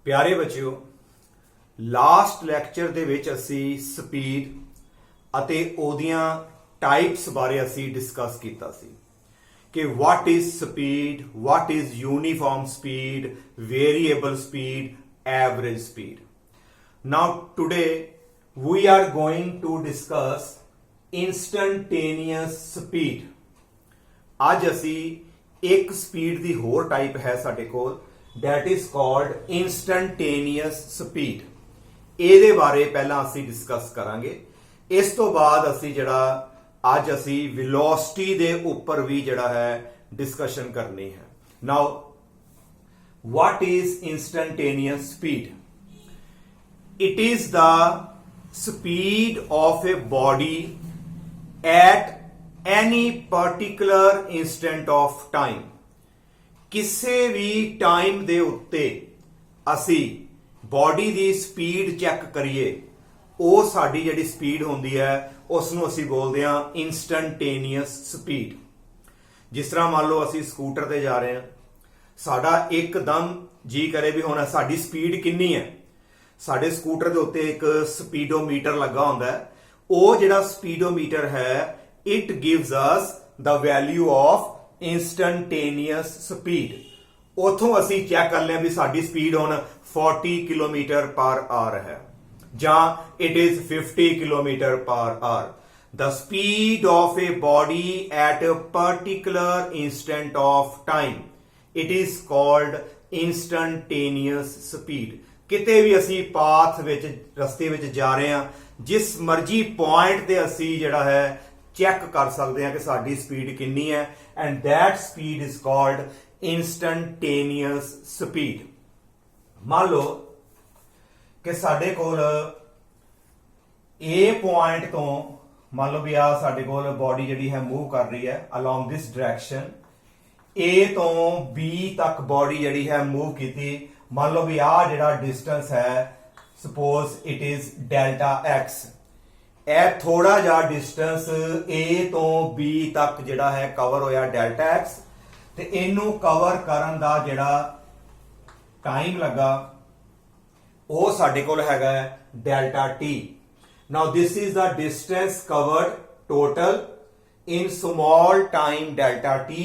प्यारे बच्चों, last lecture दे विच असी स्पीड अते ओदियां टाइप्स बारे असी डिस्कस कीता सी कि what is speed, what is uniform speed, variable speed, average speed. Now today we are going to discuss instantaneous speed. ਅੱਜ ਅਸੀਂ ਇੱਕ ਸਪੀਡ ਦੀ ਹੋਰ ਟਾਈਪ ਹੈ ਸਾਡੇ ਕੋਲ, that is called instantaneous speed. ਇਹਦੇ ਬਾਰੇ ਪਹਿਲਾਂ ਅਸੀਂ ਡਿਸਕਸ ਕਰਾਂਗੇ. ਇਸ ਤੋਂ ਬਾਅਦ ਅਸੀਂ ਜਿਹੜਾ ਅੱਜ ਅਸੀਂ ਵੈਲੋਸਿਟੀ ਦੇ ਉੱਪਰ ਵੀ ਜਿਹੜਾ ਹੈ ਡਿਸਕਸ਼ਨ ਕਰਨੀ ਹੈ. ਨਾਓ what is instantaneous speed? It is the speed of a body at any particular instant of time. ਕਿਸੇ ਵੀ ਟਾਈਮ ਦੇ ਉੱਤੇ ਅਸੀਂ ਬਾਡੀ ਦੀ ਸਪੀਡ ਚੈੱਕ ਕਰੀਏ, ਉਹ ਸਾਡੀ ਜਿਹੜੀ ਸਪੀਡ ਹੁੰਦੀ ਹੈ ਉਸ ਨੂੰ ਅਸੀਂ ਬੋਲਦੇ ਹਾਂ ਇੰਸਟੈਂਟੇਨੀਅਸ ਸਪੀਡ. ਜਿਸ ਤਰ੍ਹਾਂ ਮੰਨ ਲਓ ਅਸੀਂ ਸਕੂਟਰ ਤੇ ਜਾ ਰਹੇ ਹਾਂ, ਸਾਡਾ ਇੱਕਦਮ ਜੀ ਕਰੇ ਵੀ ਹੁਣ ਸਾਡੀ ਸਪੀਡ ਕਿੰਨੀ ਹੈ. ਸਾਡੇ ਸਕੂਟਰ ਦੇ ਉੱਤੇ ਇੱਕ ਸਪੀਡੋਮੀਟਰ ਲੱਗਾ ਹੁੰਦਾ ਹੈ. ਉਹ ਜਿਹੜਾ ਸਪੀਡੋਮੀਟਰ ਹੈ it gives us the value of instantaneous speed. ਉਥੋਂ ਅਸੀਂ ਚੈੱਕ ਕਰ ਲਿਆ ਵੀ ਸਾਡੀ ਸਪੀਡ ਹੁਣ 40 ਕਿਲੋਮੀਟਰ ਪਰ ਆਵਰ ਹੈ ਜਾਂ it is 50 ਕਿਲੋਮੀਟਰ ਪਰ hour. The speed of a body at a particular instant of time, it is called instantaneous speed. ਕਿਤੇ ਵੀ ਅਸੀਂ ਪਾਥ ਵਿੱਚ ਰਸਤੇ ਵਿੱਚ ਜਾ ਰਹੇ ਹਾਂ, ਜਿਸ ਮਰਜ਼ੀ ਪੁਆਇੰਟ ਤੇ ਅਸੀਂ ਜਿਹੜਾ ਹੈ ਚੈੱਕ ਕਰ ਸਕਦੇ ਹਾਂ ਕਿ ਸਾਡੀ ਸਪੀਡ ਕਿੰਨੀ ਹੈ, and that speed is called instantaneous speed. ਮੰਨ ਲਓ ਕਿ ਸਾਡੇ ਕੋਲ A ਪੁਆਇੰਟ ਤੋਂ ਮੰਨ ਲਓ ਵੀ ਆ ਸਾਡੇ ਕੋਲ ਬਾਡੀ ਜਿਹੜੀ ਹੈ ਮੂਵ ਕਰ ਰਹੀ ਹੈ ਅਲੋਂਗ ਦਿਸ ਡਾਇਰੈਕਸ਼ਨ. A ਤੋਂ B ਤੱਕ ਬਾਡੀ ਜਿਹੜੀ ਹੈ ਮੂਵ ਕੀਤੀ. ਮੰਨ ਲਓ ਵੀ ਆ ਜਿਹੜਾ ਡਿਸਟੈਂਸ ਹੈ, suppose it is delta x. ਇਹ ਥੋੜਾ ਜਿਹਾ ਡਿਸਟੈਂਸ A ਤੋਂ B ਤੱਕ ਜਿਹੜਾ ਹੈ ਕਵਰ ਹੋਇਆ ਡੈਲਟਾ x, ਤੇ ਇਹਨੂੰ ਕਵਰ ਕਰਨ ਦਾ ਜਿਹੜਾ ਟਾਈਮ ਲੱਗਾ ਉਹ ਸਾਡੇ ਕੋਲ ਹੈਗਾ delta t. Now this is the distance covered total in small time delta t.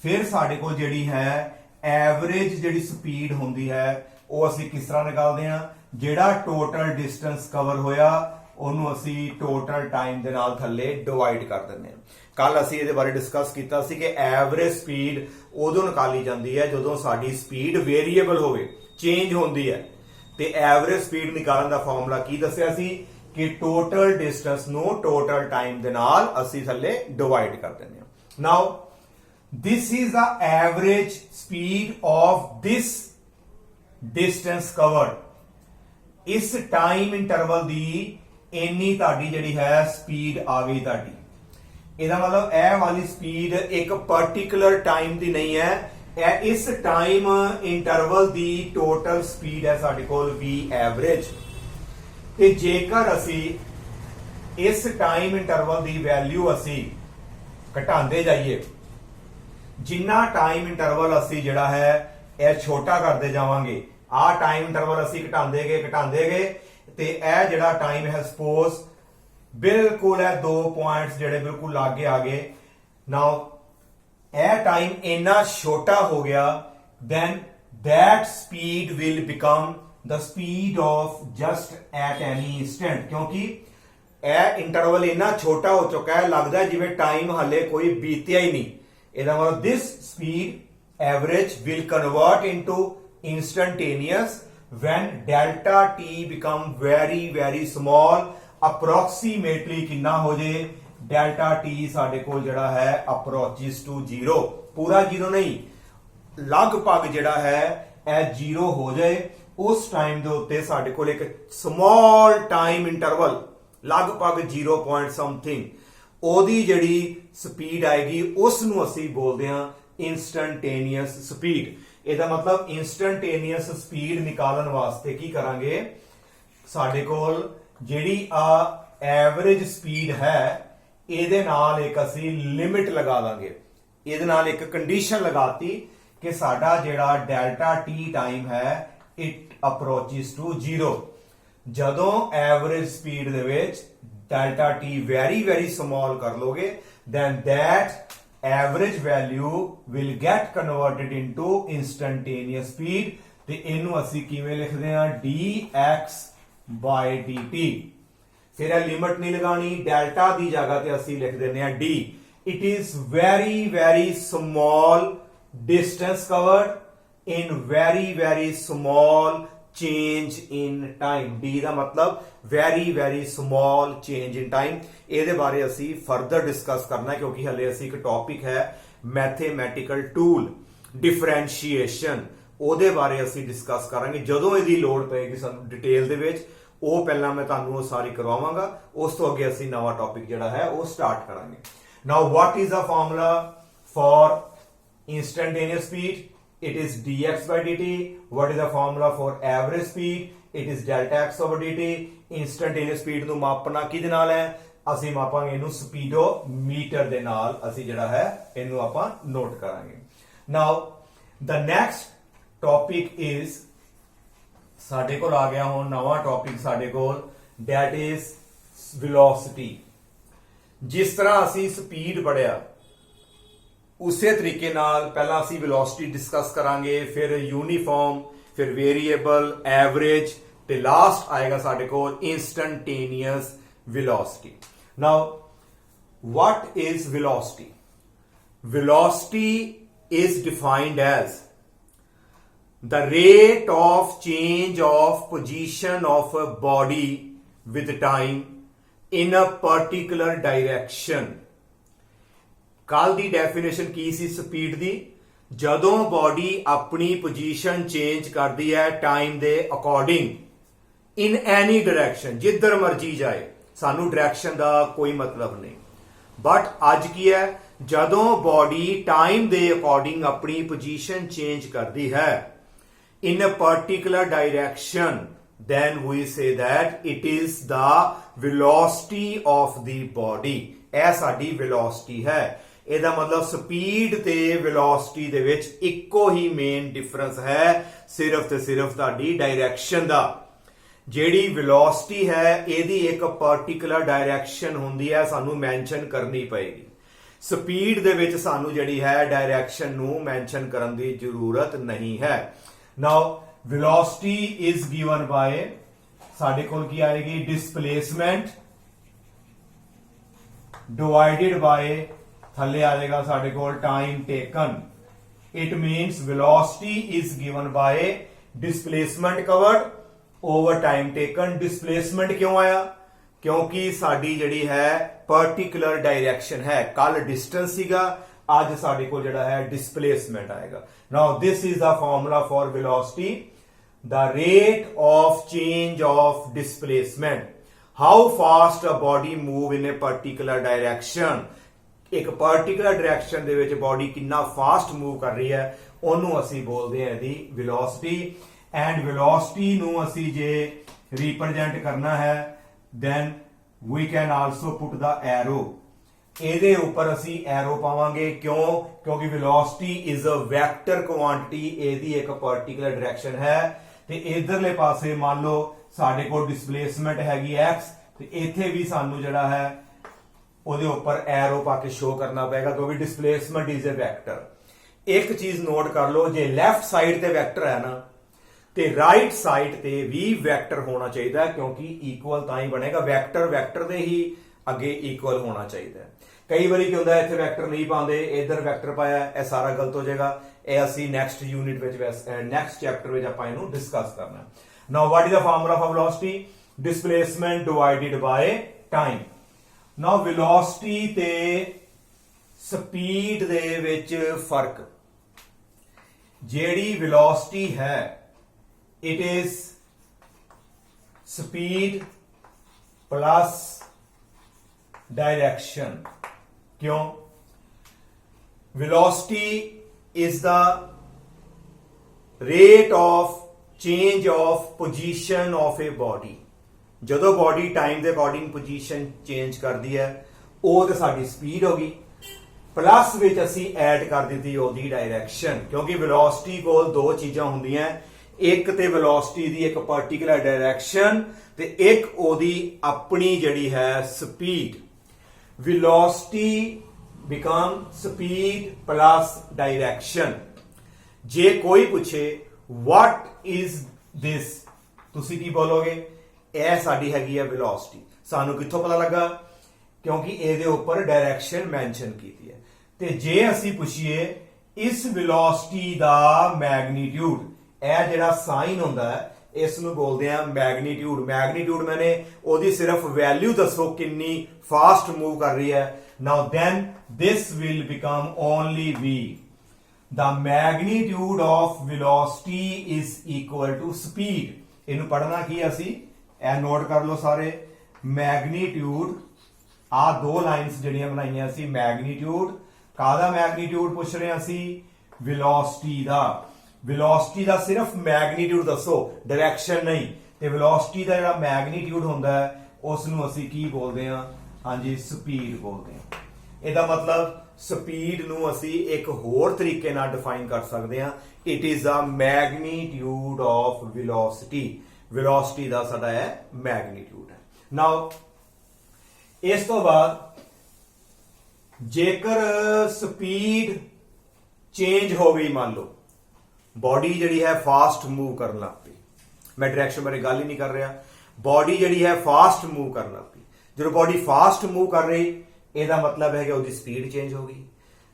ਫਿਰ ਸਾਡੇ ਕੋਲ ਜਿਹੜੀ ਹੈ ਐਵਰੇਜ ਜਿਹੜੀ ਸਪੀਡ ਹੁੰਦੀ ਹੈ ਉਹ ਅਸੀਂ ਕਿਸ ਤਰ੍ਹਾਂ ਨਿਕਾਲਦੇ ਹਾਂ, ਜਿਹੜਾ ਟੋਟਲ ਡਿਸਟੈਂਸ ਕਵਰ ਹੋਇਆ ਉਹਨੂੰ ਅਸੀਂ ਟੋਟਲ ਟਾਈਮ ਦੇ ਨਾਲ ਥੱਲੇ ਡਿਵਾਈਡ ਕਰ ਦਿੰਦੇ ਹਾਂ. ਕੱਲ ਅਸੀਂ ਇਹਦੇ ਬਾਰੇ ਡਿਸਕਸ ਕੀਤਾ ਸੀ ਕਿ ਐਵਰੇਜ ਸਪੀਡ ਉਦੋਂ ਨਿਕਾਲੀ ਜਾਂਦੀ ਹੈ ਜਦੋਂ ਸਾਡੀ ਸਪੀਡ ਵੇਰੀਏਬਲ ਹੋਵੇ, ਚੇਂਜ ਹੁੰਦੀ ਹੈ. ਤੇ ਐਵਰੇਜ ਸਪੀਡ ਨਿਕਾਲਣ ਦਾ ਫਾਰਮੂਲਾ ਕੀ ਦੱਸਿਆ ਸੀ ਕਿ ਟੋਟਲ ਡਿਸਟੈਂਸ ਨੂੰ ਟੋਟਲ ਟਾਈਮ ਦੇ ਨਾਲ ਅਸੀਂ ਥੱਲੇ ਡਿਵਾਈਡ ਕਰ ਦਿੰਦੇ ਹਾਂ. ਨਾਓ this is the average speed of this distance covered. ਇਸ ਟਾਈਮ ਇੰਟਰਵਲ ਦੀ ਇੰਨੀ ਤੁਹਾਡੀ ਜਿਹੜੀ ਹੈ ਸਪੀਡ ਆ ਗਈ ਤੁਹਾਡੀ. ਇਹਦਾ ਮਤਲਬ ਇਹ ਵਾਲੀ ਸਪੀਡ ਇੱਕ ਪਾਰਟਿਕੂਲਰ ਟਾਈਮ ਦੀ ਨਹੀਂ ਹੈ, ਇਹ ਇਸ ਟਾਈਮ ਇੰਟਰਵਲ ਦੀ ਟੋਟਲ ਸਪੀਡ ਹੈ ਸਾਡੇ ਕੋਲ v ਐਵਰੇਜ. ਤੇ ਜੇਕਰ ਅਸੀਂ ਇਸ ਟਾਈਮ ਇੰਟਰਵਲ ਦੀ ਵੈਲਿਊ ਅਸੀਂ ਘਟਾਉਂਦੇ ਜਾਈਏ, ਜਿੰਨਾ ਟਾਈਮ ਇੰਟਰਵਲ ਅਸੀਂ ਜਿਹੜਾ ਹੈ ਇਹ ਛੋਟਾ ਕਰਦੇ ਜਾਵਾਂਗੇ, ਆਹ ਟਾਈਮ ਇੰਟਰਵਲ ਅਸੀਂ ਘਟਾਉਂਦੇ ਗਏ ਤੇ ਇਹ ਜਿਹੜਾ ਟਾਈਮ ਹੈ ਸਪੋਜ਼ ਬਿਲਕੁਲ ਇਹ ਦੋ ਪੁਆਇੰਟਸ ਜਿਹੜੇ ਬਿਲਕੁਲ ਲਾਗੇ ਆ ਗਏ. ਨਾਓ ਇਹ ਟਾਈਮ ਇੰਨਾ ਛੋਟਾ ਹੋ ਗਿਆ, then that speed will become the speed of just at any instant. ਕਿਉਂਕਿ ਇਹ ਇੰਟਰਵਲ ਇੰਨਾ ਛੋਟਾ ਹੋ ਚੁੱਕਾ ਹੈ, ਲੱਗਦਾ ਜਿਵੇਂ ਟਾਈਮ ਹਲੇ ਕੋਈ ਬੀਤਿਆ ਹੀ ਨਹੀਂ. ਇਹਦਾ ਮਤਲਬ this speed average will convert into instantaneous when delta t become very very small. approximately ਕਿੰਨਾ ਹੋ ਜੇ, delta t ਸਾਡੇ ਕੋਲ ਜਿਹੜਾ ਹੈ approaches to 0. ਪੂਰਾ 0 ਨਹੀਂ, ਲਗਭਗ ਜਿਹੜਾ ਹੈ ਇਹ 0 ਹੋ ਜਾਏ. ਉਸ ਟਾਈਮ ਦੇ ਉੱਤੇ ਸਾਡੇ ਕੋਲ ਇੱਕ ਸਮਾਲ ਟਾਈਮ ਇੰਟਰਵਲ ਲਗਭਗ 0 ਪੁਆਇੰਟ ਸਮਥਿੰਗ ਉਹਦੀ ਜਿਹੜੀ ਸਪੀਡ ਆਏਗੀ ਉਸ ਨੂੰ ਅਸੀਂ ਬੋਲਦੇ ਹਾਂ ਇੰਸਟੈਂਟੇਨੀਅਸ ਸਪੀਡ. ਇਹਦਾ ਮਤਲਬ ਇੰਸਟੈਂਟੇਨੀਅਸ ਸਪੀਡ ਨਿਕਾਲਣ ਵਾਸਤੇ ਕੀ ਕਰਾਂਗੇ, ਸਾਡੇ ਕੋਲ ਜਿਹੜੀ ਆ ਐਵਰੇਜ ਸਪੀਡ ਹੈ ਇਹਦੇ ਨਾਲ ਇੱਕ ਅਸੀਂ ਲਿਮਿਟ ਲਗਾ ਦਾਂਗੇ. ਇਹਦੇ ਨਾਲ ਇੱਕ ਕੰਡੀਸ਼ਨ ਲਗਾਤੀ ਕਿ ਸਾਡਾ ਜਿਹੜਾ ਡੈਲਟਾ ਟੀ ਟਾਈਮ ਹੈ it approaches to 0। ਜਦੋਂ ਐਵਰੇਜ ਸਪੀਡ ਦੇ ਵਿੱਚ ਡੈਲਟਾ ਟੀ very small ਕਰ ਲੋਗੇ then that average value will get converted into instantaneous speed ਤੇ ਇਹਨੂੰ ਅਸੀਂ ਕਿਵੇਂ ਲਿਖਦੇ ਹਾਂ dx by dt। ਫਿਰ ਇਹ ਲਿਮਟ ਨਹੀਂ ਲਗਾਣੀ, ਡੈਲਟਾ ਦੀ ਜਗ੍ਹਾ ਤੇ ਅਸੀਂ ਲਿਖ ਦਿੰਦੇ ਹਾਂ d। it is very small distance covered in very small change in time। d ਦਾ ਮਤਲਬ very small change in time। ਇਹਦੇ ਬਾਰੇ ਅਸੀਂ ਫਰਦਰ ਡਿਸਕਸ ਕਰਨਾ ਕਿਉਂਕਿ ਹਲੇ ਅਸੀਂ ਇੱਕ ਟੌਪਿਕ ਹੈ ਮੈਥਮੈਟੀਕਲ ਟੂਲ ਡਿਫਰੈਂਸ਼ੀਏਸ਼ਨ, ਉਹਦੇ ਬਾਰੇ ਅਸੀਂ ਡਿਸਕਸ ਕਰਾਂਗੇ ਜਦੋਂ ਇਹਦੀ ਲੋੜ ਪਏਗੀ ਸਾਨੂੰ ਡਿਟੇਲ ਦੇ ਵਿੱਚ। ਉਹ ਪਹਿਲਾਂ ਮੈਂ ਤੁਹਾਨੂੰ ਉਹ ਸਾਰੀ ਕਰਵਾਵਾਂਗਾ, ਉਸ ਤੋਂ ਅੱਗੇ ਅਸੀਂ ਨਵਾਂ ਟੌਪਿਕ ਜਿਹੜਾ ਹੈ ਉਹ ਸਟਾਰਟ ਕਰਾਂਗੇ। Now what is the formula for instantaneous speed? It is dx by dt. What is the formula for average speed? It is delta x over dt। instantaneous speed ਨੂੰ ਮਾਪਣਾ ਕਿਹਦੇ ਨਾਲ ਹੈ? ਅਸੀਂ ਮਾਪਾਂਗੇ ਇਹਨੂੰ ਸਪੀਡੋਮੀਟਰ ਦੇ ਨਾਲ। ਅਸੀਂ ਜਿਹੜਾ ਹੈ ਇਹਨੂੰ ਆਪਾਂ ਨੋਟ ਕਰਾਂਗੇ। Now the next topic is ਸਾਡੇ ਕੋਲ ਆ ਗਿਆ ਹੁਣ ਨਵਾਂ ਟੌਪਿਕ ਸਾਡੇ ਕੋਲ, that is velocity। ਜਿਸ ਤਰ੍ਹਾਂ ਅਸੀਂ ਸਪੀਡ ਪੜਿਆ ਉਸੇ ਤਰੀਕੇ ਨਾਲ ਪਹਿਲਾਂ ਅਸੀਂ ਵੈਲੋਸਿਟੀ ਡਿਸਕਸ ਕਰਾਂਗੇ, ਫਿਰ ਯੂਨੀਫਾਰਮ, ਫਿਰ ਵੇਰੀਏਬਲ, ਐਵਰੇਜ ਤੇ ਲਾਸਟ ਆਏਗਾ ਸਾਡੇ ਕੋਲ instantaneous velocity. Now what is velocity? Velocity is defined as the rate of change of position of a body with time in a particular direction। ਕੱਲ ਦੀ definition ਕੀ ਸੀ speed ਦੀ? ਜਦੋਂ body ਆਪਣੀ position change ਕਰਦੀ ਹੈ time ਦੇ according ਇਨ ਐਨੀ direction, ਜਿੱਧਰ ਮਰਜੀ ਜਾਏ, ਸਾਨੂੰ ਡਾਇਰੈਕਸ਼ਨ ਦਾ ਕੋਈ ਮਤਲਬ ਨਹੀਂ। ਬਟ ਅੱਜ ਕੀ ਹੈ, ਜਦੋਂ ਬਾਡੀ ਟਾਈਮ ਦੇ ਅਕੋਰਡਿੰਗ ਆਪਣੀ ਪੋਜੀਸ਼ਨ ਚੇਂਜ ਕਰਦੀ ਹੈ in a particular direction, then we say that it is the velocity of the body। ਇਹ ਸਾਡੀ velocity ਹੈ। ਇਹਦਾ ਮਤਲਬ ਸਪੀਡ ਤੇ ਵੈਲੋਸਿਟੀ ਦੇ ਵਿੱਚ ਇੱਕੋ ਹੀ ਮੇਨ ਡਿਫਰੈਂਸ ਹੈ, ਸਿਰਫ ਤੇ ਸਿਰਫ ਤੁਹਾਡੀ ਡਾਇਰੈਕਸ਼ਨ ਦਾ। ਜਿਹੜੀ ਵੈਲੋਸਿਟੀ ਹੈ ਇਹਦੀ ਇੱਕ ਪਾਰਟਿਕੂਲਰ ਡਾਇਰੈਕਸ਼ਨ ਹੁੰਦੀ ਹੈ, ਸਾਨੂੰ ਮੈਂਸ਼ਨ ਕਰਨੀ ਪਏਗੀ। ਸਪੀਡ ਦੇ ਵਿੱਚ ਸਾਨੂੰ ਜਿਹੜੀ ਹੈ ਡਾਇਰੈਕਸ਼ਨ ਨੂੰ ਮੈਂਸ਼ਨ ਕਰਨ ਦੀ ਜ਼ਰੂਰਤ ਨਹੀਂ ਹੈ। ਨਾਓ ਵੈਲੋਸਿਟੀ ਇਜ਼ ਗਿਵਨ ਬਾय, ਸਾਡੇ ਕੋਲ ਕੀ ਆਏਗੀ, ਡਿਸਪਲੇਸਮੈਂਟ ਡਿਵਾਈਡਡ ਬਾय, ਥੱਲੇ ਆ ਜਾਏਗਾ ਸਾਡੇ ਕੋਲ time taken. It means velocity is given ਬਾय displacement covered over time taken. Displacement ਕਿਉਂ ਆਇਆ? ਕਿਉਂਕਿ ਸਾਡੀ ਜਿਹੜੀ ਹੈ ਪਾਰਟਿਕੂਲਰ ਡਾਇਰੈਕਸ਼ਨ ਹੈ। ਕੱਲ ਡਿਸਟੈਂਸ ਸੀਗਾ, ਅੱਜ ਸਾਡੇ ਕੋਲ ਜਿਹੜਾ ਹੈ ਡਿਸਪਲੇਸਮੈਂਟ ਆਏਗਾ। Now this is the formula for velocity, the rate of change of displacement, how fast a body move in a particular direction। ਇੱਕ ਪਾਰਟਿਕੂਲਰ ਡਾਇਰੈਕਸ਼ਨ ਦੇ ਵਿੱਚ ਬਾਡੀ ਕਿੰਨਾ ਫਾਸਟ ਮੂਵ ਕਰ ਰਹੀ ਹੈ ਉਹਨੂੰ ਅਸੀਂ ਬੋਲਦੇ ਹਾਂ ਇਹਦੀ ਵੈਲੋਸਿਟੀ। ਐਂਡ ਵੈਲੋਸਿਟੀ ਨੂੰ ਅਸੀਂ ਜੇ ਰਿਪਰੈਜ਼ੈਂਟ ਕਰਨਾ ਹੈ then we can also put the arrow। ਇਹਦੇ ਉੱਪਰ ਅਸੀਂ ਐਰੋ ਪਾਵਾਂਗੇ, ਕਿਉਂ? ਕਿਉਂਕਿ velocity is a vector quantity, ਇਹਦੀ ਇੱਕ ਪਾਰਟਿਕੂਲਰ ਡਾਇਰੈਕਸ਼ਨ ਹੈ ਤੇ ਇਧਰਲੇ ਪਾਸੇ ਮੰਨ ਲਓ ਸਾਡੇ ਕੋਲ ਡਿਸਪਲੇਸਮੈਂਟ ਹੈਗੀ x ਤੇ ਇੱਥੇ ਵੀ ਸਾਨੂੰ ਜਿਹੜਾ ਹੈ ਉਹਦੇ ਉੱਪਰ ਐਰੋ ਪਾ ਕੇ ਸ਼ੋ ਕਰਨਾ ਪਏਗਾ ਕਿਉਂਕਿ ਡਿਸਪਲੇਸਮੈਂਟ ਇਜ਼ ਅ ਵੈਕਟਰ। ਇੱਕ ਚੀਜ਼ ਨੋਟ ਕਰ ਲਓ, ਜੇ ਲੈਫਟ ਸਾਈਡ ਤੇ ਵੈਕਟਰ ਹੈ ਨਾ ਤੇ ਰਾਈਟ ਸਾਈਡ ਤੇ ਵੀ ਵੈਕਟਰ ਹੋਣਾ ਚਾਹੀਦਾ, ਕਿਉਂਕਿ ਇਕੁਅਲ ਤਾਂ ਹੀ ਬਣੇਗਾ। ਵੈਕਟਰ ਵੈਕਟਰ ਦੇ ਹੀ ਅੱਗੇ ਇਕੁਅਲ ਹੋਣਾ ਚਾਹੀਦਾ। ਕਈ ਵਾਰੀ ਕੀ ਹੁੰਦਾ ਇੱਥੇ ਵੈਕਟਰ ਨਹੀਂ ਪਾਉਂਦੇ, ਇਧਰ ਵੈਕਟਰ ਪਾਇਆ, ਇਹ ਸਾਰਾ ਗਲਤ ਹੋ ਜਾਏਗਾ। ਇਹ ਅਸੀਂ ਨੈਕਸਟ ਯੂਨਿਟ ਵਿੱਚ ਨੈਕਸਟ ਚੈਪਟਰ ਵਿੱਚ ਆਪਾਂ ਇਹਨੂੰ ਡਿਸਕਸ ਕਰਨਾ। Now what is the formula for velocity? Displacement divided by time. Now velocity ਤੇ ਸਪੀਡ ਦੇ ਵਿੱਚ ਫਰਕ, ਜਿਹੜੀ ਵੈਲੋਸਿਟੀ ਹੈ it is speed plus direction. क्यों? Velocity is the rate of change of position of a body. ਜਦੋਂ body time के according position change करती है वो तो साडी स्पीड होगी, प्लस विच असी ऐड कर दी ओदी डायरेक्शन, क्योंकि वेलोसिटी कोल दो चीज़ां होंदियां, ਇੱਕ ਤੇ ਵੈਲੋਸਿਟੀ ਦੀ ਇੱਕ ਪਾਰਟਿਕੂਲਰ ਡਾਇਰੈਕਸ਼ਨ ਤੇ ਇੱਕ ਉਹਦੀ ਆਪਣੀ ਜਿਹੜੀ ਹੈ speed. Velocity become speed plus direction. ਜੇ ਕੋਈ ਪੁੱਛੇ what is this, ਤੁਸੀਂ ਕੀ ਬੋਲੋਗੇ? ਇਹ ਸਾਡੀ ਹੈਗੀ ਹੈ ਵੈਲੋਸਿਟੀ। ਸਾਨੂੰ ਕਿੱਥੋਂ ਪਤਾ ਲੱਗਾ? ਕਿਉਂਕਿ ਇਹਦੇ ਉੱਪਰ ਡਾਇਰੈਕਸ਼ਨ ਮੈਂਸ਼ਨ ਕੀਤੀ ਹੈ। ਤੇ ਜੇ ਅਸੀਂ ਪੁੱਛੀਏ ਇਸ ਵੈਲੋਸਿਟੀ ਦਾ ਮੈਗਨੀਟਿਊਡ, ਇਹ ਜਿਹੜਾ ਸਾਈਨ ਹੁੰਦਾ ਹੈ ਇਸ ਨੂੰ ਬੋਲਦੇ ਆ ਮੈਗਨੀਟਿਊਡ। ਮੈਗਨੀਟਿਊਡ ਮੈਨੇ ਉਹਦੀ ਸਿਰਫ ਵੈਲਿਊ ਦੱਸੋ ਕਿੰਨੀ ਫਾਸਟ ਮੂਵ ਕਰ ਰਹੀ ਹੈ। Now then this will become only v। The magnitude of velocity is equal to speed। ਇਹਨੂੰ ਪੜ੍ਹਨਾ ਕੀ ਅਸੀਂ? ਇਹ ਨੋਟ ਕਰ ਲਓ ਸਾਰੇ। ਮੈਗਨੀਟਿਊਡ, ਆ ਦੋ ਲਾਈਨਸ ਜਿਹੜੀਆਂ ਬਣਾਈਆਂ ਸੀ, ਮੈਗਨੀਟਿਊਡ ਕਾਹਦਾ ਮੈਗਨੀਟਿਊਡ ਪੁੱਛ ਰਹੇ ਅਸੀਂ? ਵੈਲੋਸਿਟੀ ਦਾ। ਵੈਲੋਸਿਟੀ ਦਾ ਸਿਰਫ ਮੈਗਨੀਟਿਊਡ ਦੱਸੋ, ਡਾਇਰੈਕਸ਼ਨ ਨਹੀਂ। ਤੇ ਵੈਲੋਸਿਟੀ ਦਾ ਜਿਹੜਾ ਮੈਗਨੀਟਿਊਡ ਹੁੰਦਾ ਹੈ ਉਸ ਨੂੰ ਅਸੀਂ ਕੀ ਬੋਲਦੇ ਹਾਂ? ਹਾਂਜੀ, ਸਪੀਡ ਬੋਲਦੇ ਹਾਂ। ਇਹਦਾ ਮਤਲਬ ਸਪੀਡ ਨੂੰ ਅਸੀਂ ਇੱਕ ਹੋਰ ਤਰੀਕੇ ਨਾਲ ਡਿਫਾਈਨ ਕਰ ਸਕਦੇ ਹਾਂ। It is a magnitude of velocity. Velocity ਦਾ ਸਾਡਾ ਹੈ ਮੈਗਨੀਟਿਊਡ ਹੈ। ਨਾਓ ਇਸ ਤੋਂ ਬਾਅਦ ਜੇਕਰ ਸਪੀਡ ਚੇਂਜ ਹੋ ਗਈ, ਮੰਨ ਲਓ ਬੋਡੀ ਜਿਹੜੀ ਹੈ ਫਾਸਟ ਮੂਵ ਕਰਨ ਲੱਗ ਪਈ, ਮੈਂ ਡਾਇਰੈਕਸ਼ਨ ਬਾਰੇ ਗੱਲ ਹੀ ਨਹੀਂ ਕਰ ਰਿਹਾ, ਬੋਡੀ ਜਿਹੜੀ ਹੈ ਫਾਸਟ ਮੂਵ ਕਰਨ ਲੱਗ ਪਈ। ਜਦੋਂ ਬੋਡੀ ਫਾਸਟ ਮੂਵ ਕਰ ਰਹੀ, ਇਹਦਾ ਮਤਲਬ ਹੈ ਕਿ ਉਹਦੀ ਸਪੀਡ ਚੇਂਜ ਹੋ ਗਈ।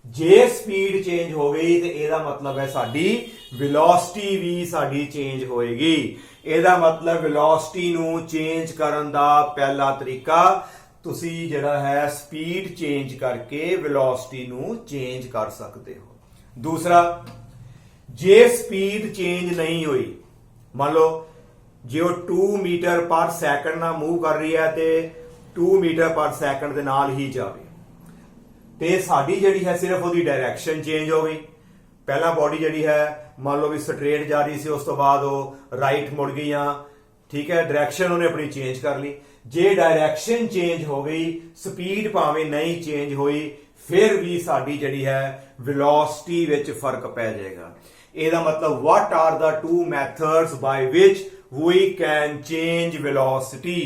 ਜੇ ਸਪੀਡ ਚੇਂਜ ਹੋ ਗਈ ਤੇ ਇਹਦਾ ਮਤਲਬ ਹੈ ਸਾਡੀ ਵੈਲੋਸਿਟੀ ਵੀ ਸਾਡੀ ਚੇਂਜ ਹੋਏਗੀ। ਇਹਦਾ ਮਤਲਬ ਵੈਲੋਸਿਟੀ ਨੂੰ ਚੇਂਜ ਕਰਨ ਦਾ ਪਹਿਲਾ ਤਰੀਕਾ, ਤੁਸੀਂ ਜਿਹੜਾ ਹੈ ਸਪੀਡ ਚੇਂਜ ਕਰਕੇ ਵੈਲੋਸਿਟੀ ਨੂੰ ਚੇਂਜ ਕਰ ਸਕਦੇ ਹੋ। ਦੂਸਰਾ, ਜੇ ਸਪੀਡ ਚੇਂਜ ਨਹੀਂ ਹੋਈ, ਮੰਨ ਲਓ ਜੇ ਉਹ 2 ਮੀਟਰ ਪਰ ਸੈਕਿੰਡ ਨਾਲ ਮੂਵ ਕਰ ਰਹੀ ਹੈ ਤੇ 2 ਮੀਟਰ ਪਰ ਸੈਕਿੰਡ ਦੇ ਨਾਲ ਹੀ ਜਾਵੇ, ਤੇ ਸਾਡੀ ਜਿਹੜੀ ਹੈ ਸਿਰਫ ਉਹਦੀ ਡਾਇਰੈਕਸ਼ਨ ਚੇਂਜ ਹੋ ਗਈ। ਪਹਿਲਾਂ ਬੋਡੀ ਜਿਹੜੀ ਹੈ ਮੰਨ ਲਓ ਵੀ ਸਟ੍ਰੇਟ ਜਾ ਰਹੀ ਸੀ, ਉਸ ਤੋਂ ਬਾਅਦ ਉਹ ਰਾਈਟ ਮੁੜ ਗਈ, ਠੀਕ ਹੈ, ਡਾਇਰੈਕਸ਼ਨ ਉਹਨੇ ਆਪਣੀ ਚੇਂਜ ਕਰ ਲਈ। ਜੇ ਡਾਇਰੈਕਸ਼ਨ ਚੇਂਜ ਹੋ ਗਈ, ਸਪੀਡ ਭਾਵੇਂ ਨਹੀਂ ਚੇਂਜ ਹੋਈ, ਫਿਰ ਵੀ ਸਾਡੀ ਜਿਹੜੀ ਹੈ ਵੈਲੋਸਿਟੀ ਵਿੱਚ ਫਰਕ ਪੈ ਜਾਏਗਾ। ਇਹਦਾ ਮਤਲਬ what are the two methods by which we can change velocity?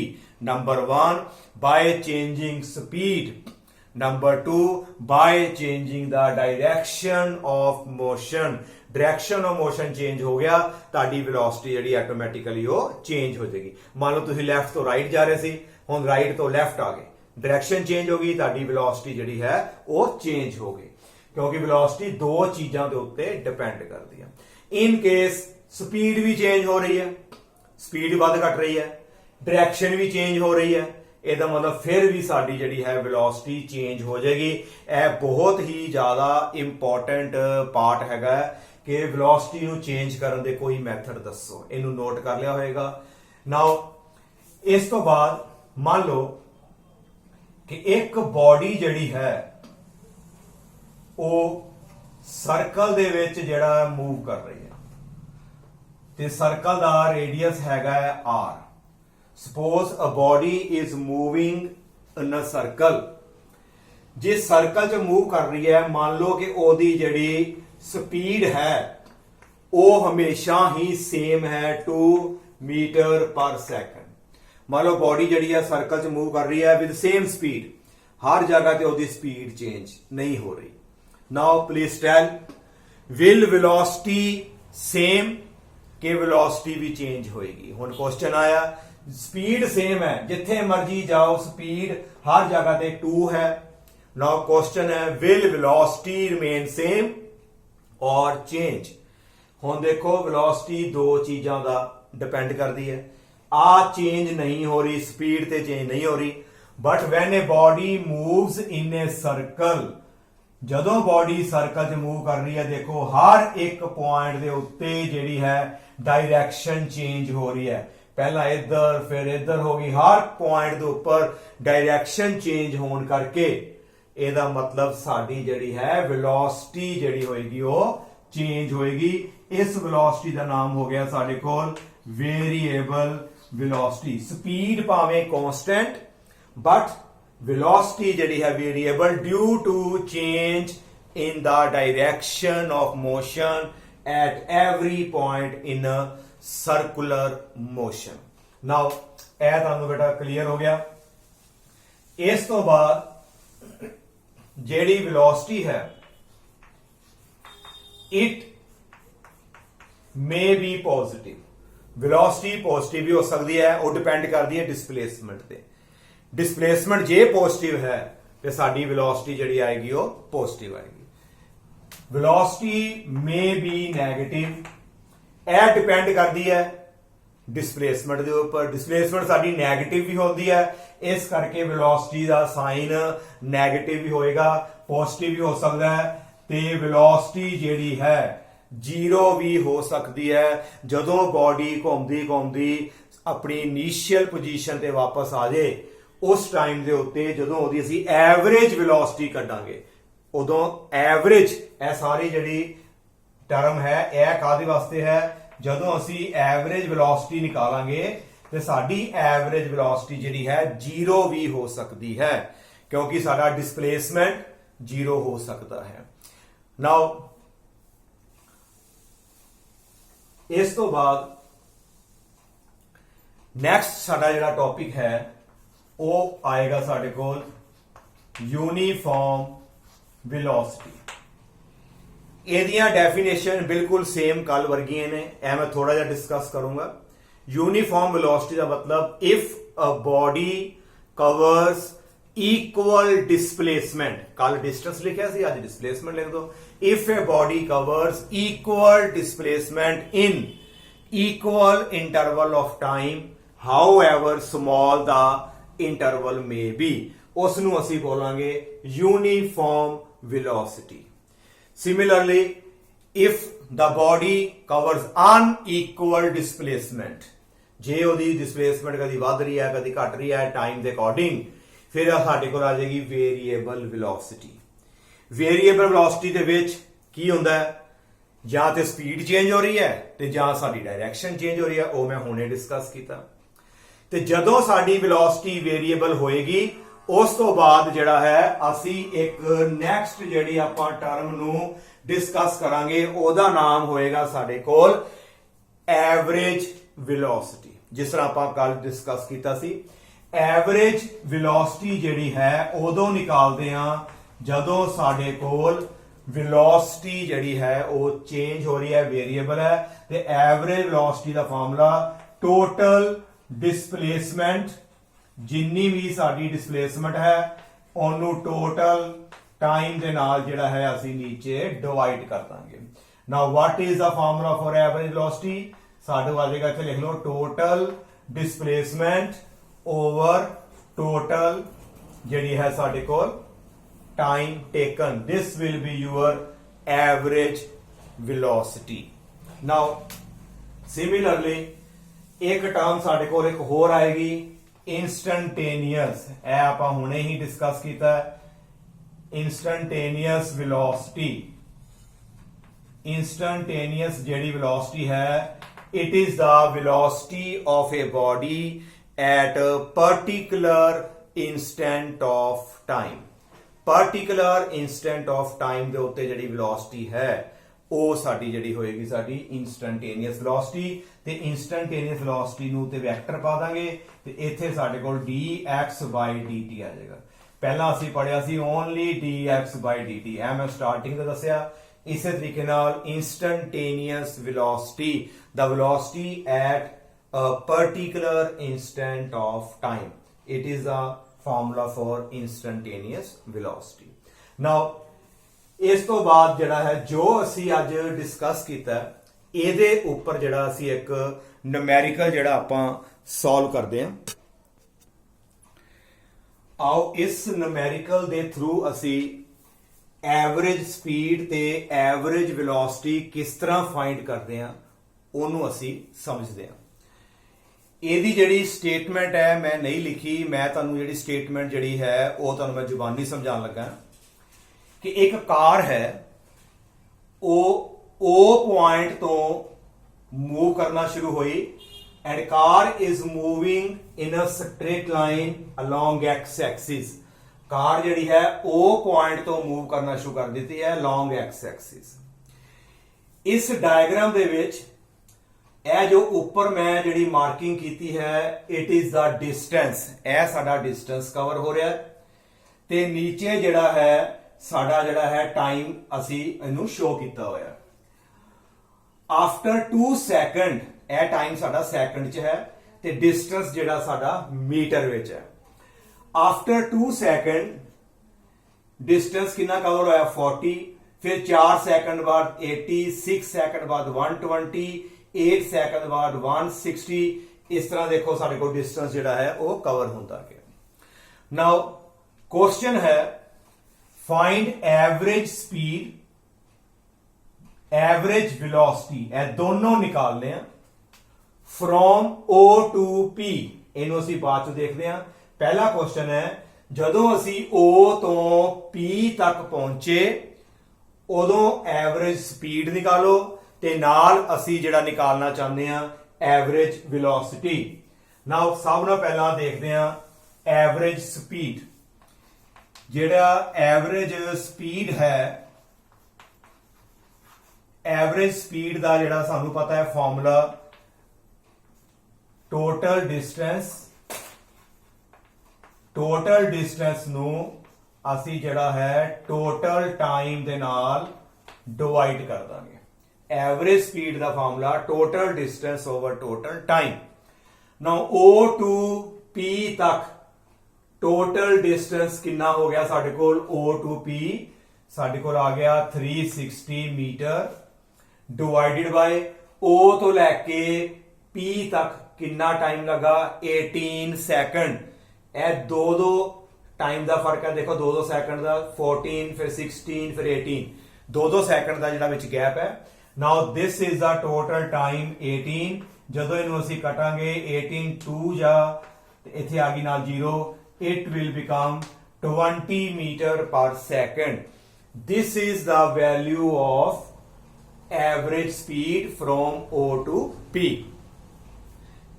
Number 1, by changing speed. Number 2, by changing the direction of motion. Direction of motion change ਹੋ ਗਿਆ, ਤੁਹਾਡੀ velocity ਜਿਹੜੀ ਆਟੋਮੈਟਿਕਲੀ ਉਹ ਚੇਂਜ ਹੋ ਜਾਏਗੀ। ਮੰਨ ਲਓ ਤੁਸੀਂ ਲੈਫਟ ਤੋਂ ਰਾਈਟ ਜਾ ਰਹੇ ਸੀ, ਹੁਣ ਰਾਈਟ ਤੋਂ ਲੈਫਟ ਆ ਗਏ, ਡਾਇਰੈਕਸ਼ਨ ਚੇਂਜ ਹੋ ਗਈ, ਤੁਹਾਡੀ velocity ਜਿਹੜੀ ਹੈ ਉਹ ਚੇਂਜ ਹੋ ਗਈ। ਕਿਉਂਕਿ ਵੈਲੋਸਿਟੀ ਦੋ ਚੀਜ਼ਾਂ ਦੇ ਉੱਤੇ ਡਿਪੈਂਡ ਕਰਦੀ ਹੈ। ਇਨ ਕੇਸ ਸਪੀਡ ਵੀ ਚੇਂਜ ਹੋ ਰਹੀ ਹੈ, ਸਪੀਡ ਵੱਧ ਘਟ ਰਹੀ ਹੈ, ਡਾਇਰੈਕਸ਼ਨ ਵੀ ਚੇਂਜ ਹੋ ਰਹੀ ਹੈ, ਇਹਦਾ ਮਤਲਬ ਫਿਰ ਵੀ ਸਾਡੀ ਜਿਹੜੀ ਹੈ ਵੈਲੋਸਿਟੀ ਚੇਂਜ ਹੋ ਜਾਏਗੀ। ਇਹ ਬਹੁਤ ਹੀ ਜ਼ਿਆਦਾ ਇੰਪੋਰਟੈਂਟ ਪਾਰਟ ਹੈਗਾ ਕਿ ਵੈਲੋਸਿਟੀ ਨੂੰ ਚੇਂਜ ਕਰਨ ਦੇ ਕੋਈ ਮੈਥਡ ਦੱਸੋ। ਇਹਨੂੰ ਨੋਟ ਕਰ ਲਿਆ ਹੋਏਗਾ। ਨਾਓ ਇਸ ਤੋਂ ਬਾਅਦ ਮੰਨ ਲਓ ਕਿ ਇੱਕ ਬੋਡੀ ਜਿਹੜੀ ਹੈ ਉਹ ਸਰਕਲ ਦੇ ਵਿੱਚ ਜਿਹੜਾ ਮੂਵ ਕਰ ਰਹੀ ਹੈ ਤੇ ਸਰਕਲ ਦਾ ਰੇਡੀਅਸ ਹੈਗਾ r। Suppose a body is moving in a circle. ਜੇ ਸਰਕਲ 'ਚ ਮੂਵ ਕਰ ਰਹੀ ਹੈ, ਮੰਨ ਲਓ ਕਿ ਉਹਦੀ ਜਿਹੜੀ ਸਪੀਡ ਹੈ ਉਹ ਹਮੇਸ਼ਾ ਹੀ ਸੇਮ ਹੈ 2 ਮੀਟਰ ਪਰ ਸੈਕਿੰਡ। ਮੰਨ ਲਓ ਬੋਡੀ ਜਿਹੜੀ ਹੈ ਸਰਕਲ 'ਚ ਮੂਵ ਕਰ ਰਹੀ ਹੈ ਵਿਦ ਸੇਮ ਸਪੀਡ, ਹਰ ਜਗ੍ਹਾ ਤੇ ਉਹਦੀ ਸਪੀਡ ਚੇਂਜ ਨਹੀਂ ਹੋ ਰਹੀ। Now please tell, will velocity same ਕਿ velocity ਵੀ change ਹੋਏਗੀ? ਹੁਣ ਕੁਐਸਚਨ ਆਇਆ, ਸਪੀਡ ਸੇਮ ਹੈ, ਜਿੱਥੇ ਮਰਜੀ ਜਾਓ ਸਪੀਡ ਹਰ ਜਗ੍ਹਾ ਤੇ 2 ਹੈ। Now ਕੁਐਸਚਨ ਹੈ, will velocity remain same or change? ਹੁਣ ਦੇਖੋ velocity ਦੋ ਚੀਜ਼ਾਂ ਦਾ ਡਿਪੈਂਡ ਕਰਦੀ ਹੈ। ਆ ਚੇਂਜ ਨਹੀਂ ਹੋ ਰਹੀ, ਸਪੀਡ ਤੇ ਚੇਂਜ ਨਹੀਂ ਹੋ ਰਹੀ, but when a body moves in a circle, ਜਦੋਂ ਬੋਡੀ ਸਰਕਲ 'ਚ ਮੂਵ ਕਰ ਰਹੀ ਹੈ, ਦੇਖੋ ਹਰ ਇੱਕ ਪੁਆਇੰਟ ਦੇ ਉੱਤੇ ਜਿਹੜੀ ਹੈ ਡਾਇਰੈਕਸ਼ਨ ਚੇਂਜ ਹੋ ਰਹੀ ਹੈ। ਪਹਿਲਾਂ ਇੱਧਰ ਫਿਰ ਇੱਧਰ ਹੋ ਗਈ, ਹਰ ਪੁਆਇੰਟ ਦੇ ਉੱਪਰ ਡਾਇਰੈਕਸ਼ਨ ਚੇਂਜ ਹੋਣ ਕਰਕੇ ਇਹਦਾ ਮਤਲਬ ਸਾਡੀ ਜਿਹੜੀ ਹੈ ਵੈਲੋਸਿਟੀ ਜਿਹੜੀ ਹੋਏਗੀ ਉਹ ਚੇਂਜ ਹੋਏਗੀ। ਇਸ ਵੈਲੋਸਿਟੀ ਦਾ ਨਾਮ ਹੋ ਗਿਆ ਸਾਡੇ ਕੋਲ ਵੇਰੀਏਬਲ ਵੈਲੋਸਿਟੀ। ਸਪੀਡ ਭਾਵੇਂ ਕਾਂਸਟੈਂਟ, ਬਟ velocity ਜਿਹੜੀ ਹੈ variable due to change in the direction of motion at every point in a circular motion. Now ਇਹ ਤੁਹਾਨੂੰ ਬੇਟਾ ਕਲੀਅਰ ਹੋ ਗਿਆ। ਇਸ ਤੋਂ ਬਾਅਦ ਜਿਹੜੀ velocity ਹੈ it may be positive, velocity positive ਵੀ ਹੋ ਸਕਦੀ ਹੈ, ਉਹ ਡਿਪੈਂਡ ਕਰਦੀ ਹੈ ਡਿਸਪਲੇਸਮੈਂਟ ਤੇ। ਡਿਸਪਲੇਸਮੈਂਟ ਜੇ ਪੋਜ਼ਿਟਿਵ ਹੈ ਤੇ ਸਾਡੀ velocity ਜਿਹੜੀ ਆਏਗੀ ਉਹ ਪੋਜ਼ਿਟਿਵ ਆਏਗੀ। velocity may be negative, ਇਹ ਡਿਪੈਂਡ ਕਰਦੀ ਹੈ ਡਿਸਪਲੇਸਮੈਂਟ ਦੇ ਉੱਪਰ। ਡਿਸਪਲੇਸਮੈਂਟ ਸਾਡੀ ਨੈਗੇਟਿਵ ਵੀ ਹੁੰਦੀ ਹੈ, ਇਸ ਕਰਕੇ velocity ਦਾ ਸਾਈਨ ਨੈਗੇਟਿਵ ਵੀ ਹੋਏਗਾ, ਪੋਜ਼ਿਟਿਵ ਵੀ ਹੋ ਸਕਦਾ ਹੈ, ਤੇ velocity ਜਿਹੜੀ ਹੈ ਜ਼ੀਰੋ ਵੀ ਹੋ ਸਕਦੀ ਹੈ ਜਦੋਂ ਬਾਡੀ ਘੁੰਮਦੀ ਘੁੰਮਦੀ ਆਪਣੀ ਇਨੀਸ਼ੀਅਲ ਪੋਜੀਸ਼ਨ ਤੇ ਵਾਪਸ ਆ ਜਾਏ। ਉਸ ਟਾਈਮ ਦੇ ਉੱਤੇ ਜਦੋਂ ਉਹਦੀ ਅਸੀਂ ਐਵਰੇਜ velocity ਕੱਢਾਂਗੇ, ਉਦੋਂ ਐਵਰੇਜ, ਇਹ ਸਾਰੀ ਜਿਹੜੀ ਟਰਮ ਹੈ ਇਹ ਕਾਹਦੇ ਵਾਸਤੇ ਹੈ, ਜਦੋਂ ਅਸੀਂ ਐਵਰੇਜ velocity ਨਿਕਾਲਾਂਗੇ ਤੇ ਸਾਡੀ ਐਵਰੇਜ velocity ਜਿਹੜੀ ਹੈ ਜ਼ੀਰੋ ਵੀ ਹੋ ਸਕਦੀ ਹੈ, ਕਿਉਂਕਿ ਸਾਡਾ ਡਿਸਪਲੇਸਮੈਂਟ ਜ਼ੀਰੋ ਹੋ ਸਕਦਾ ਹੈ। ਨਾਓ ਇਸ ਤੋਂ ਬਾਅਦ ਨੈਕਸਟ ਸਾਡਾ ਜਿਹੜਾ ਟੌਪਿਕ ਹੈ ਉਹ ਆਏਗਾ ਸਾਡੇ ਕੋਲ ਯੂਨੀਫਾਰਮ velocity। ਇਹਦੀਆਂ ਡੈਫੀਨੇਸ਼ਨ ਬਿਲਕੁਲ ਸੇਮ ਕੱਲ ਵਰਗੀਆਂ ਨੇ, ਇਹ ਮੈਂ ਥੋੜਾ ਜਿਹਾ ਡਿਸਕਸ ਕਰੂੰਗਾ। ਯੂਨੀਫਾਰਮ velocity ਦਾ ਮਤਲਬ if a body covers equal displacement, ਕੱਲ distance ਲਿਖਿਆ ਸੀ, ਅੱਜ displacement ਲਿਖ ਦੋ। if a body covers equal displacement in equal interval of time however small the interval may be, ਉਸ ਨੂੰ ਅਸੀਂ ਬੋਲਾਂਗੇ uniform velocity। similarly if the body covers unequal displacement, ਜੇ ਉਹਦੀ displacement ਕਦੀ ਵੱਧ ਰਹੀ ਹੈ ਕਦੀ ਘਟ ਰਹੀ ਹੈ ਟਾਈਮ ਦੇ ਅਕੋਰਡਿੰਗ, ਫਿਰ ਸਾਡੇ ਕੋਲ ਆ ਜਾਏਗੀ ਵੇਰੀਏਬਲ velocity। ਵੇਰੀਏਬਲ velocity ਦੇ ਵਿੱਚ ਕੀ ਹੁੰਦਾ ਹੈ, ਜਾਂ ਤੇ ਸਪੀਡ ਚੇਂਜ ਹੋ ਰਹੀ ਹੈ ਤੇ ਜਾਂ ਸਾਡੀ ਡਾਇਰੈਕਸ਼ਨ ਚੇਂਜ ਹੋ ਰਹੀ ਹੈ, ਉਹ ਮੈਂ ਹੁਣੇ ਡਿਸਕਸ ਕੀਤਾ। ਤੇ ਜਦੋਂ ਸਾਡੀ velocity ਵੇਰੀਏਬਲ ਹੋਏਗੀ ਉਸ ਤੋਂ ਬਾਅਦ ਜਿਹੜਾ ਹੈ ਅਸੀਂ ਇੱਕ ਨੈਕਸਟ ਜਿਹੜੀ ਆਪਾਂ ਟਰਮ ਨੂੰ ਡਿਸਕਸ ਕਰਾਂਗੇ, ਉਹਦਾ ਨਾਮ ਹੋਏਗਾ ਸਾਡੇ ਕੋਲ ਐਵਰੇਜ velocity। ਜਿਸ ਤਰ੍ਹਾਂ ਆਪਾਂ ਕੱਲ ਡਿਸਕਸ ਕੀਤਾ ਸੀ, ਐਵਰੇਜ velocity ਜਿਹੜੀ ਹੈ ਉਦੋਂ ਨਿਕਾਲਦੇ ਹਾਂ ਜਦੋਂ ਸਾਡੇ ਕੋਲ velocity ਜਿਹੜੀ ਹੈ ਉਹ ਚੇਂਜ ਹੋ ਰਹੀ ਹੈ, ਵੇਰੀਏਬਲ ਹੈ, ਤੇ ਐਵਰੇਜ velocity ਦਾ ਫਾਰਮੂਲਾ ਟੋਟਲ ਡਿਸਪਲੇਸਮੈਂਟ, ਜਿੰਨੀ ਵੀ ਸਾਡੀ ਡਿਸਪਲੇਸਮੈਂਟ ਹੈ ਉਹਨੂੰ ਟੋਟਲ ਟਾਈਮ ਦੇ ਨਾਲ ਜਿਹੜਾ ਹੈ ਅਸੀਂ ਨੀਚੇ ਡਿਵਾਈਡ ਕਰ ਦਾਂਗੇ। Now what is the formula for average velocity, ਸਾਡੇ ਆ ਜਾਏਗਾ, ਇੱਥੇ ਲਿਖ ਲਓ ਟੋਟਲ ਡਿਸਪਲੇਸਮੈਂਟ ਓਵਰ ਟੋਟਲ ਜਿਹੜੀ ਹੈ ਸਾਡੇ ਕੋਲ time taken, this will be your average velocity। Now similarly ਇੱਕ ਟਰਮ ਸਾਡੇ ਕੋਲ ਇੱਕ ਹੋਰ ਆਏਗੀ ਇੰਸਟੈਂਟੇਨੀਅਸ, ਇਹ ਆਪਾਂ ਹੁਣੇ ਹੀ ਡਿਸਕਸ ਕੀਤਾ। ਇੰਸਟੈਂਟੇਨੀਅਸ velocity, ਇੰਸਟੈਂਟੇਨੀਅਸ ਜਿਹੜੀ velocity ਹੈ it is the velocity of a body at a particular instant of time। particular instant of time ਦੇ ਉੱਤੇ ਜਿਹੜੀ velocity ਹੈ ਉਹ ਸਾਡੀ ਜਿਹੜੀ ਹੋਏਗੀ ਸਾਡੀ instantaneous velocity, ਤੇ instantaneous velocity ਨੂੰ ਤੇ ਵੈਕਟਰ ਪਾ ਦਾਂਗੇ ਤੇ ਇੱਥੇ ਸਾਡੇ ਕੋਲ dx/dt ਆ ਜਾਏਗਾ। ਪਹਿਲਾਂ ਅਸੀਂ ਪੜਿਆ ਸੀ ਓਨਲੀ dx/dt, ਇਹ ਮੈਂ ਸਟਾਰਟਿੰਗ ਤੇ ਦੱਸਿਆ। ਇਸੇ ਤਰੀਕੇ ਨਾਲ instantaneous velocity, the velocity at a particular instant of time, it is a formula for instantaneous velocity। now ਇਸ ਤੋਂ ਬਾਅਦ ਜਿਹੜਾ ਹੈ ਜੋ ਅਸੀਂ ਅੱਜ ਡਿਸਕਸ ਕੀਤਾ ਇਹਦੇ ਉੱਪਰ ਜਿਹੜਾ ਅਸੀਂ ਇੱਕ ਨਿਊਮੈਰੀਕਲ ਜਿਹੜਾ ਆਪਾਂ ਸੋਲਵ ਕਰਦੇ ਹਾਂ। ਆਓ ਇਸ ਨਿਊਮੈਰੀਕਲ ਦੇ ਥਰੂ ਅਸੀਂ ਐਵਰੇਜ ਸਪੀਡ ਤੇ ਐਵਰੇਜ velocity ਕਿਸ ਤਰ੍ਹਾਂ ਫਾਈਂਡ ਕਰਦੇ ਹਾਂ ਉਹਨੂੰ ਅਸੀਂ ਸਮਝਦੇ ਹਾਂ। ਇਹਦੀ ਜਿਹੜੀ ਸਟੇਟਮੈਂਟ ਹੈ ਮੈਂ ਨਹੀਂ ਲਿਖੀ, ਮੈਂ ਤੁਹਾਨੂੰ ਜਿਹੜੀ ਸਟੇਟਮੈਂਟ ਜਿਹੜੀ ਹੈ ਉਹ ਤੁਹਾਨੂੰ ਮੈਂ ਜ਼ੁਬਾਨੀ ਸਮਝਾਉਣ ਲੱਗਾ ਕਿ ਇੱਕ ਕਾਰ ਹੈ, ਉਹ O ਪੁਆਇੰਟ ਤੋਂ ਮੂਵ ਕਰਨਾ ਸ਼ੁਰੂ ਹੋਈ and car is moving in a straight line along x axis. Car ਜਿਹੜੀ ਹੈ O ਪੁਆਇੰਟ ਤੋਂ ਮੂਵ ਕਰਨਾ ਸ਼ੁਰੂ ਕਰ ਦਿੱਤੀ ਹੈ ਅਲੋਂਗ x ਐਕਸਿਸ। इस डायग्राम ਦੇ ਵਿੱਚ ਇਹ ਜੋ ਉੱਪਰ ਮੈਂ ਜਿਹੜੀ ਮਾਰਕਿੰਗ ਕੀਤੀ ਹੈ ਇਟ ਇਜ਼ ਦਾ ਡਿਸਟੈਂਸ, ਇਹ ਸਾਡਾ ਡਿਸਟੈਂਸ ਕਵਰ ਹੋ ਰਿਹਾ ਤੇ ਨੀਚੇ ਜਿਹੜਾ ਹੈ ਸਾਡਾ ਜਿਹੜਾ ਹੈ ਟਾਈਮ ਅਸੀਂ ਇਹਨੂੰ ਸ਼ੋ ਕੀਤਾ ਹੋਇਆ। ਆਫਟਰ 2 ਸੈਕਿੰਡ, ਇਹ ਟਾਈਮ ਸਾਡਾ ਸੈਕਿੰਡ 'ਚ ਹੈ ਤੇ ਡਿਸਟੈਂਸ ਜਿਹੜਾ ਸਾਡਾ ਮੀਟਰ ਵਿੱਚ ਹੈ। ਆਫਟਰ 2 ਸੈਕਿੰਡ डिस्टेंस कितना कवर होया 40, फिर 4 सेकंड बाद 80, 6 सेकंड बाद 120, 8 सेकंड बाद 160, इस तरह देखो साढ़े को डिस्टेंस जिहड़ा है वो कवर होता गया। नाउ क्वेश्चन है find average speed, average velocity, ये दोनों निकालने हैं फ्रॉम O टू P। इन्हों असीं बाद च देखते हैं। पहला क्वेश्चन है ਜਦੋਂ ਅਸੀਂ O ਤੋਂ P ਤੱਕ ਪਹੁੰਚੇ ਉਦੋਂ ਐਵਰੇਜ ਸਪੀਡ ਨਿਕਾਲੋ ਤੇ ਨਾਲ ਅਸੀਂ ਜਿਹੜਾ ਨਿਕਾਲਣਾ ਚਾਹੁੰਦੇ ਆ ਐਵਰੇਜ ਵੈਲੋਸਿਟੀ। ਨਾਓ ਸਭ ਤੋਂ ਪਹਿਲਾਂ ਦੇਖਦੇ ਆ ਐਵਰੇਜ ਸਪੀਡ। ਜਿਹੜਾ ਐਵਰੇਜ ਸਪੀਡ ਹੈ, ਐਵਰੇਜ ਸਪੀਡ ਦਾ ਜਿਹੜਾ ਸਾਨੂੰ ਪਤਾ ਹੈ formula total distance, total distance ਨੂੰ ਅਸੀਂ ਜਿਹੜਾ ਹੈ ਟੋਟਲ ਟਾਈਮ ਦੇ ਨਾਲ ਡਿਵਾਈਡ ਕਰ ਦਾਂਗੇ। ਐਵਰੇਜ ਸਪੀਡ ਦਾ formula total distance over total time. Now O to P ਤੱਕ ਟੋਟਲ ਡਿਸਟੈਂਸ ਕਿੰਨਾ ਹੋ ਗਿਆ ਸਾਡੇ ਕੋਲ O ਟੂ P, ਸਾਡੇ ਕੋਲ ਆ ਗਿਆ 360 ਮੀਟਰ ਡਿਵਾਈਡਡ ਬਾਈ O ਤੋਂ ਲੈ ਕੇ P ਤੱਕ ਕਿੰਨਾ ਟਾਈਮ ਲੱਗਾ 18 ਸੈਕਿੰਡ। ਇਹ ਦੋ ਟਾਈਮ ਦਾ ਫਰਕ ਹੈ, ਦੇਖੋ 2 ਸੈਕਿੰਡ ਦਾ, 14 ਫਿਰ 16 ਫਿਰ 18, 2 ਸੈਕਿੰਡ ਦਾ ਜਿਹੜਾ ਵਿੱਚ ਗੈਪ ਹੈ। Now this is the total time 18। ਜਦੋਂ ਇਹਨੂੰ ਅਸੀਂ ਕਟਾਂਗੇ 18 2 ਜਾ ਤੇ ਇੱਥੇ ਆ ਗਈ ਨਾਲ 0, it will become 20 metre per second. This is the value of average speed from O to P।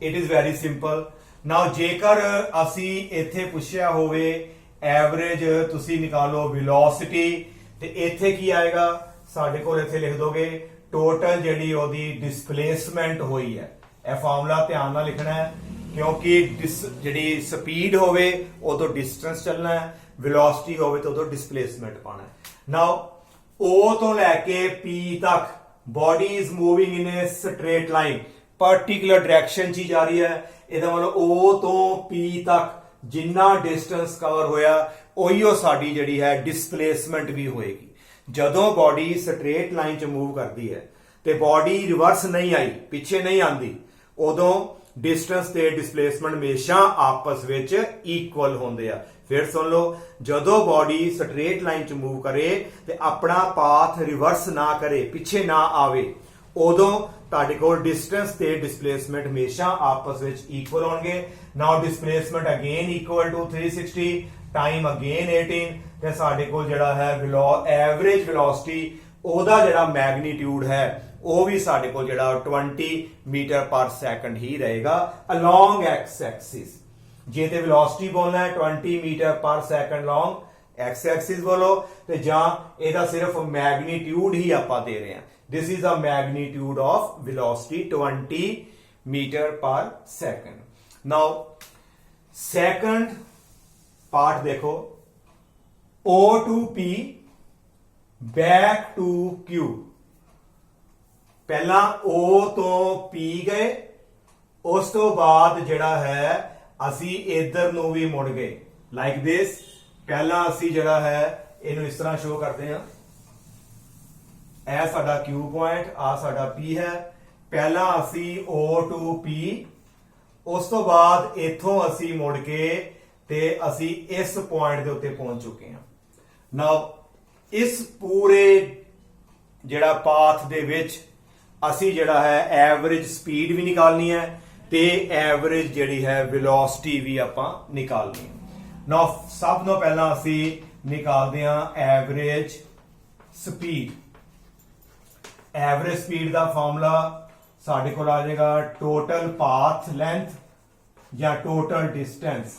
It is very simple. Now ਜੇਕਰ ਅਸੀਂ ਇੱਥੇ ਪੁੱਛਿਆ ਹੋਵੇ ਐਵਰੇਜ ਤੁਸੀਂ ਨਿਕਾਲੋ ਵੈਲੋਸਿਟੀ ਤੇ ਇੱਥੇ ਕੀ ਆਏਗਾ ਸਾਡੇ ਕੋਲ, ਇੱਥੇ ਲਿਖ ਦੋਗੇ ਟੋਟਲ ਜਿਹੜੀ ਉਹਦੀ ਡਿਸਪਲੇਸਮੈਂਟ ਹੋਈ ਹੈ। ਇਹ ਫਾਰਮੂਲਾ ਧਿਆਨ ਨਾਲ ਲਿਖਣਾ ਹੈ ਕਿਉਂਕਿ ਜਿਹੜੀ ਸਪੀਡ ਹੋਵੇ ਉਦੋਂ ਡਿਸਟੈਂਸ ਚੱਲਣਾ ਹੈ, ਵੈਲੋਸਿਟੀ ਹੋਵੇ ਤਾਂ ਉਦੋਂ ਡਿਸਪਲੇਸਮੈਂਟ ਪਾਣਾ ਹੈ। ਨਾਓ O ਤੋਂ ਲੈ ਕੇ P ਤੱਕ body is moving in a straight line, particular direction 'ਚ ਜਾ ਰਹੀ ਹੈ। ਇਹਦਾ ਮਤਲਬ O ਤੋਂ P ਤੱਕ ਜਿੰਨਾ ਡਿਸਟੈਂਸ ਕਵਰ ਹੋਇਆ ਉਹੀਓ ਸਾਡੀ ਜਿਹੜੀ ਹੈ ਡਿਸਪਲੇਸਮੈਂਟ ਵੀ ਹੋਏਗੀ। ਜਦੋਂ ਬਾਡੀ ਸਟ੍ਰੇਟ ਲਾਈਨ 'ਚ ਮੂਵ ਕਰਦੀ ਹੈ ਤੇ ਬਾਡੀ ਰਿਵਰਸ ਨਹੀਂ ਆਈ, ਪਿੱਛੇ ਨਹੀਂ ਆਂਦੀ, ਉਦੋਂ ਡਿਸਟੈਂਸ ਤੇ ਡਿਸਪਲੇਸਮੈਂਟ ਹਮੇਸ਼ਾ ਆਪਸ ਵਿੱਚ ਇਕੁਅਲ ਹੁੰਦੇ ਆ। ਫਿਰ ਸੁਣ ਲਓ, ਜਦੋਂ ਬਾਡੀ ਸਟ੍ਰੇਟ ਲਾਈਨ 'ਚ ਮੂਵ ਕਰੇ ਤੇ ਆਪਣਾ ਪਾਥ ਰਿਵਰਸ ਨਾ ਕਰੇ, ਪਿੱਛੇ ਨਾ ਆਵੇ, ਉਦੋਂ ਤੁਹਾਡੇ ਕੋਲ ਡਿਸਟੈਂਸ ਤੇ ਡਿਸਪਲੇਸਮੈਂਟ ਹਮੇਸ਼ਾ ਆਪਸ ਵਿੱਚ ਇਕੁਅਲ ਹੋਣਗੇ। Now displacement again equal to 360, time again 18 ਤੇ ਸਾਡੇ ਕੋਲ ਜਿਹੜਾ ਹੈ ਐਵਰੇਜ ਵੈਲੋਸਿਟੀ ਉਹਦਾ ਜਿਹੜਾ ਮੈਗਨੀਟਿਊਡ ਹੈ ਉਹ ਵੀ ਸਾਡੇ ਕੋਲ ਜਿਹੜਾ 20 ਮੀਟਰ ਪਰ ਸੈਕਿੰਡ ਹੀ ਰਹੇਗਾ ਅਲੋਂਗ ਐਕਸ ਐਕਸਿਸ। ਜੇ ਤੇ ਵੈਲੋਸਿਟੀ ਬੋਲਣਾ ਹੈ 20 metre per second along X Axis ਬੋਲੋ, ਤੇ ਜਾਂ ਇਹਦਾ ਸਿਰਫ ਮੈਗਨੀਟਿਊਡ ਹੀ ਆਪਾਂ ਦੇ ਰਹੇ ਹਾਂ। This is the magnitude of velocity 20 meter per second. Now, second part देखो, O to P back to Q। पहला O तो P गए, उस तो बाद ਜਿਹੜਾ ਹੈ ਅਸੀਂ ਇਧਰ ਨੂੰ ਵੀ ਮੁੜ ਗਏ like this। ਪਹਿਲਾਂ ਅਸੀਂ ਜਿਹੜਾ ਹੈ ਇਹਨੂੰ ਇਸ ਤਰ੍ਹਾਂ ਸ਼ੋ ਕਰਦੇ ਹਾਂ, ਇਹ ਸਾਡਾ Q ਪੁਆਇੰਟ, ਆ ਸਾਡਾ P ਹੈ। ਪਹਿਲਾਂ ਅਸੀਂ O to P, ਉਸ ਤੋਂ ਬਾਅਦ ਇੱਥੋਂ ਅਸੀਂ ਮੁੜ ਕੇ ਤੇ ਅਸੀਂ ਇਸ ਪੁਆਇੰਟ ਦੇ ਉੱਤੇ ਪਹੁੰਚ ਚੁੱਕੇ ਹਾਂ। ਨਾਓ ਇਸ ਪੂਰੇ ਜਿਹੜਾ ਪਾਥ ਦੇ ਵਿੱਚ ਅਸੀਂ ਜਿਹੜਾ ਹੈ ਐਵਰੇਜ ਸਪੀਡ ਵੀ ਨਿਕਾਲਣੀ ਹੈ ਤੇ ਐਵਰੇਜ ਜਿਹੜੀ ਹੈ ਵੈਲੋਸਿਟੀ ਵੀ ਆਪਾਂ ਨਿਕਾਲਣੀ ਹੈ। ਨਾਓ ਸਭ ਤੋਂ ਪਹਿਲਾਂ ਅਸੀਂ ਨਿਕਾਲਦੇ ਹਾਂ ਐਵਰੇਜ ਸਪੀਡ। ਐਵਰੇਜ ਸਪੀਡ ਦਾ ਫਾਰਮੂਲਾ ਸਾਡੇ ਕੋਲ ਆ ਜਾਏਗਾ ਟੋਟਲ ਪਾਥ ਲੈਂਥ ਜਾਂ ਟੋਟਲ ਡਿਸਟੈਂਸ,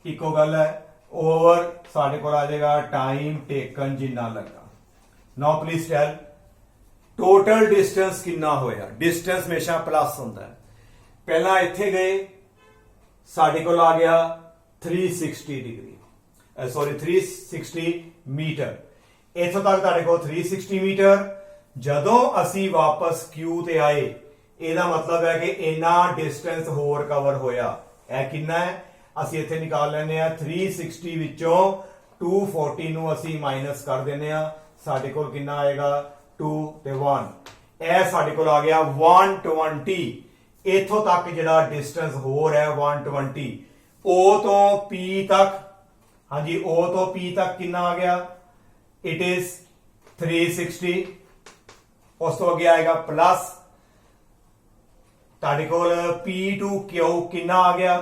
ਇੱਕੋ ਗੱਲ ਹੈ, ਓਵਰ ਸਾਡੇ ਕੋਲ ਆ ਜਾਏਗਾ ਟਾਈਮ ਟੇਕਨ ਜਿੰਨਾ ਲੱਗਾ। ਨਾਓ ਪਲੀਜ਼ ਟੈਲ ਟੋਟਲ ਡਿਸਟੈਂਸ ਕਿੰਨਾ ਹੋਇਆ। ਡਿਸਟੈਂਸ ਹਮੇਸ਼ਾ ਪਲੱਸ ਹੁੰਦਾ ਹੈ। ਪਹਿਲਾਂ ਇੱਥੇ ਗਏ, ਸਾਡੇ ਕੋਲ ਆ ਗਿਆ 360 ਡਿਗਰੀ, ਸੌਰੀ 360 ਮੀਟਰ। ਇੱਥੋਂ ਤੱਕ ਤੁਹਾਡੇ ਕੋਲ 360 ਮੀਟਰ। ਜਦੋਂ ਅਸੀਂ ਵਾਪਸ Q ਤੇ ਆਏ, ਇਹਦਾ ਮਤਲਬ ਹੈ ਕਿ ਇੰਨਾ ਡਿਸਟੈਂਸ ਹੋਰ ਕਵਰ ਹੋਇਆ। ਇਹ ਕਿੰਨਾ ਹੈ, ਅਸੀਂ ਇੱਥੇ ਨਿਕਾਲ ਲੈਂਦੇ ਆ। 360 ਵਿੱਚੋਂ 240 ਨੂੰ ਅਸੀਂ ਮਾਈਨਸ ਕਰ ਦਿੰਦੇ ਆ, ਸਾਡੇ ਕੋਲ ਕਿੰਨਾ ਆਏਗਾ 2 ਤੇ 1। ਇਹ ਸਾਡੇ ਕੋਲ ਆ ਗਿਆ 120। ਇੱਥੋਂ ਤੱਕ ਜਿਹੜਾ ਡਿਸਟੈਂਸ ਹੋਰ ਹੈ 120। O ਤੋਂ P ਤੱਕ, ਹਾਂਜੀ O ਤੋਂ P ਤੱਕ ਕਿੰਨਾ ਆ ਗਿਆ, ਇਟ ਇਜ਼ 360। ਉਸ ਤੋਂ ਅੱਗੇ ਆਏਗਾ ਪਲੱਸ, ਤੁਹਾਡੇ ਕੋਲ P to Q ਕਿੰਨਾ ਆ ਗਿਆ